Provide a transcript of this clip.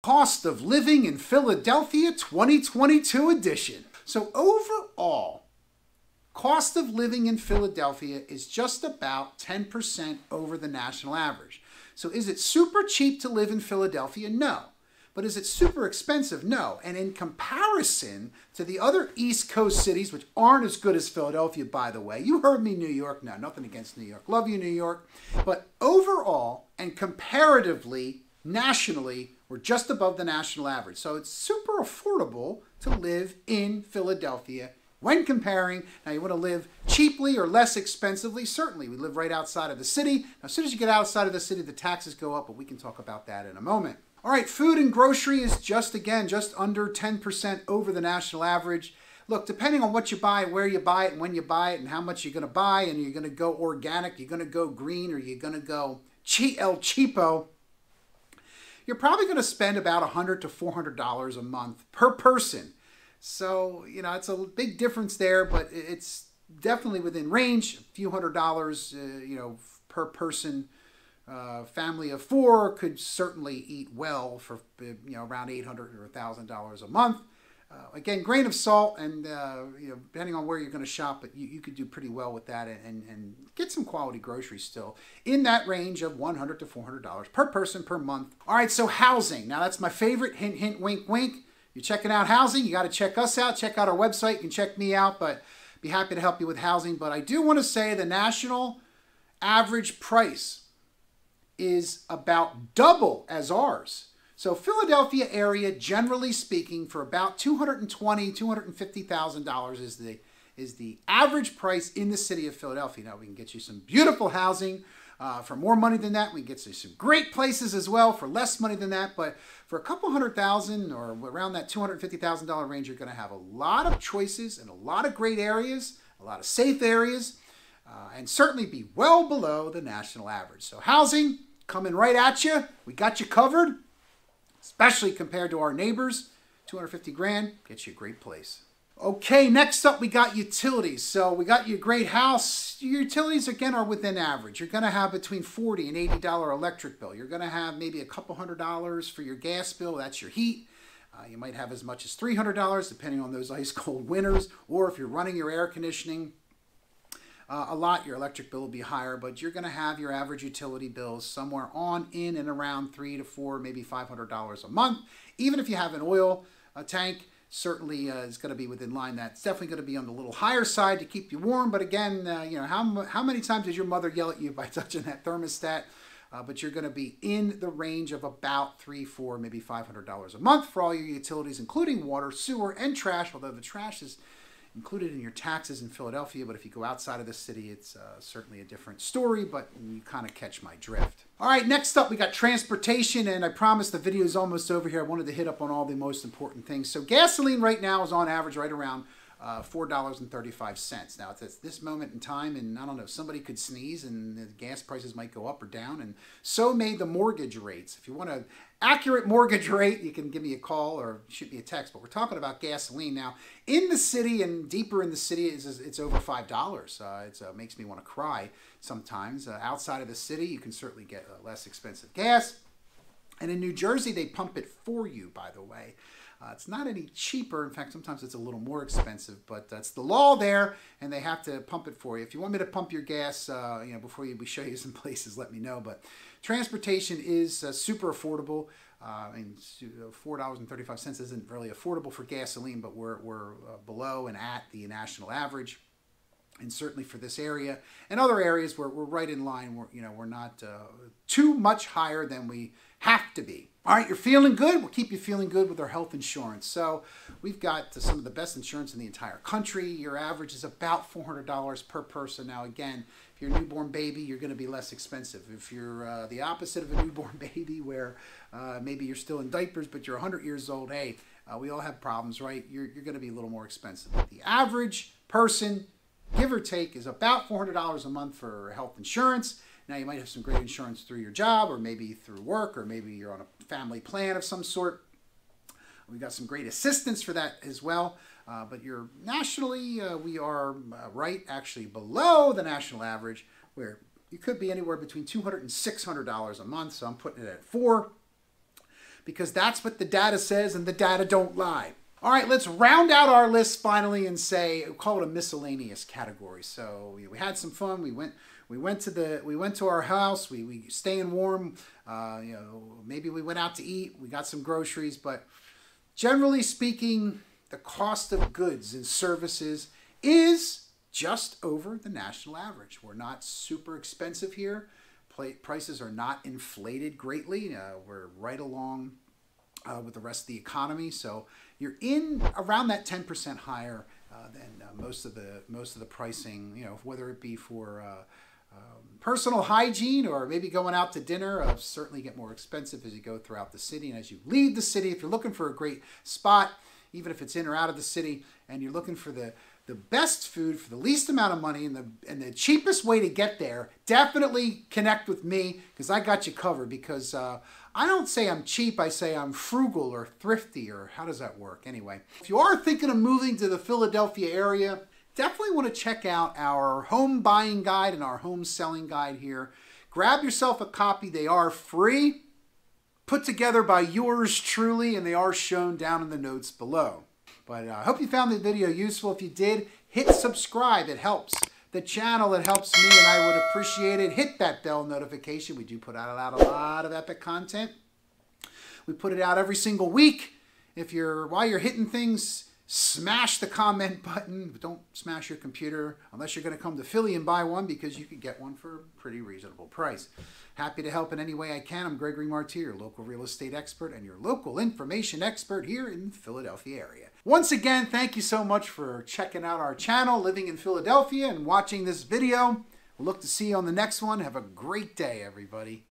Cost of Living in Philadelphia 2022 edition. So overall, cost of living in Philadelphia is just about 10% over the national average. So is it super cheap to live in Philadelphia? No. But is it super expensive? No. And in comparison to the other East Coast cities, which aren't as good as Philadelphia, by the way, you heard me, New York. No, nothing against New York. Love you, New York. But overall and comparatively, nationally, we're just above the national average. So it's super affordable to live in Philadelphia when comparing. Now, you want to live cheaply or less expensively? Certainly, we live right outside of the city. Now, as soon as you get outside of the city, the taxes go up, but we can talk about that in a moment. All right, food and grocery is just under 10% over the national average. Look, depending on what you buy, where you buy it, and when you buy it, and how much you're going to buy, and you're going to go organic, you're going to go green, or you're going to go El Cheapo, you're probably going to spend about $100 to $400 a month per person. So, you know, it's a big difference there, but it's definitely within range. A few $100s, you know, per person. Family of 4 could certainly eat well for, you know, around $800 or $1,000 a month. Again, grain of salt, and you know, depending on where you're going to shop, but you could do pretty well with that and get some quality groceries still in that range of $100 to $400 per person per month. All right, so housing. Now that's my favorite. Hint, hint, wink, wink. You're checking out housing. You got to check us out. Check out our website. You can check me out, but be happy to help you with housing. But I do want to say the national average price is about double as ours. So Philadelphia area, generally speaking, for about $220,000, $250,000 is the average price in the city of Philadelphia. Now we can get you some beautiful housing for more money than that. We can get you some great places as well for less money than that. But for a couple $100,000 or around that $250,000 range, you're going to have a lot of choices and a lot of great areas, a lot of safe areas, and certainly be well below the national average. So housing coming right at you. We got you covered. Especially compared to our neighbors. 250 grand, gets you a great place. Okay, next up we got utilities. So we got you a great house. Your utilities, again, are within average. You're going to have between $40 and $80 electric bill. You're going to have maybe a couple $100 for your gas bill. That's your heat. You might have as much as $300, depending on those ice cold winters. Or if you're running your air conditioning a lot, your electric bill will be higher, but you're going to have your average utility bills somewhere in and around $300 to $400, maybe $500 a month. Even if you have an oil tank, certainly is going to be within line. That's definitely going to be on the little higher side to keep you warm. But again, you know, how many times did your mother yell at you by touching that thermostat? But you're going to be in the range of about $300, $400, maybe $500 a month for all your utilities, including water, sewer, and trash, although the trash is included in your taxes in Philadelphia, but if you go outside of the city, it's certainly a different story, but you kind of catch my drift. All right, next up, we got transportation, and I promise the video is almost over here. I wanted to hit up on all the most important things. So gasoline right now is on average right around $4.35. Now, it's at this moment in time, and I don't know, somebody could sneeze and the gas prices might go up or down, and so may the mortgage rates. If you want an accurate mortgage rate, you can give me a call or shoot me a text, but we're talking about gasoline. Now, in the city and deeper in the city, it's over $5. It makes me want to cry sometimes. Outside of the city, you can certainly get less expensive gas. And in New Jersey, they pump it for you, by the way. It's not any cheaper. In fact, sometimes it's a little more expensive, but that's the law there, and they have to pump it for you. If you want me to pump your gas, you know, before we show you some places, let me know. But transportation is super affordable. And $4.35 isn't really affordable for gasoline, but we're below and at the national average. And certainly for this area and other areas, we're right in line. We're not too much higher than we have to be. All right, you're feeling good? We'll keep you feeling good with our health insurance. So we've got some of the best insurance in the entire country. Your average is about $400 per person. Now, again, if you're a newborn baby, you're going to be less expensive. If you're the opposite of a newborn baby, where maybe you're still in diapers, but you're 100 years old, hey, we all have problems, right? You're going to be a little more expensive. But the average person, give or take, is about $400 a month for health insurance. Now, you might have some great insurance through your job, or maybe through work, or maybe you're on a family plan of some sort. We've got some great assistance for that as well. But you're nationally, we are right actually below the national average, where you could be anywhere between $200 and $600 a month. So I'm putting it at $400. because that's what the data says and the data don't lie. All right, let's round out our list finally and say, we'll call it a miscellaneous category. So we had some fun. We went to our house. We staying warm. Maybe we went out to eat. We got some groceries, but generally speaking, the cost of goods and services is just over the national average. We're not super expensive here. Prices are not inflated greatly. We're right along with the rest of the economy. So you're in around that 10% higher than most of the pricing, whether it be for personal hygiene or maybe going out to dinner. Certainly get more expensive as you go throughout the city. And as you leave the city, if you're looking for a great spot, even if it's in or out of the city, and you're looking for the best food for the least amount of money and the cheapest way to get there, definitely connect with me, because I got you covered. Because I don't say I'm cheap, I say I'm frugal or thrifty, or how does that work? Anyway, if you are thinking of moving to the Philadelphia area, definitely want to check out our home buying guide and our home selling guide here. Grab yourself a copy. They are free, put together by yours truly, and they are shown down in the notes below. But I hope you found the video useful. If you did, hit subscribe. It helps the channel. It helps me, and I would appreciate it. Hit that bell notification. We do put out a lot of epic content. We put it out every single week. While you're hitting things, smash the comment button. But don't smash your computer unless you're going to come to Philly and buy one, because you can get one for a pretty reasonable price. Happy to help in any way I can. I'm Gregory Marty, your local real estate expert and your local information expert here in the Philadelphia area. Once again, thank you so much for checking out our channel, Living in Philadelphia, and watching this video. We'll look to see you on the next one. Have a great day, everybody.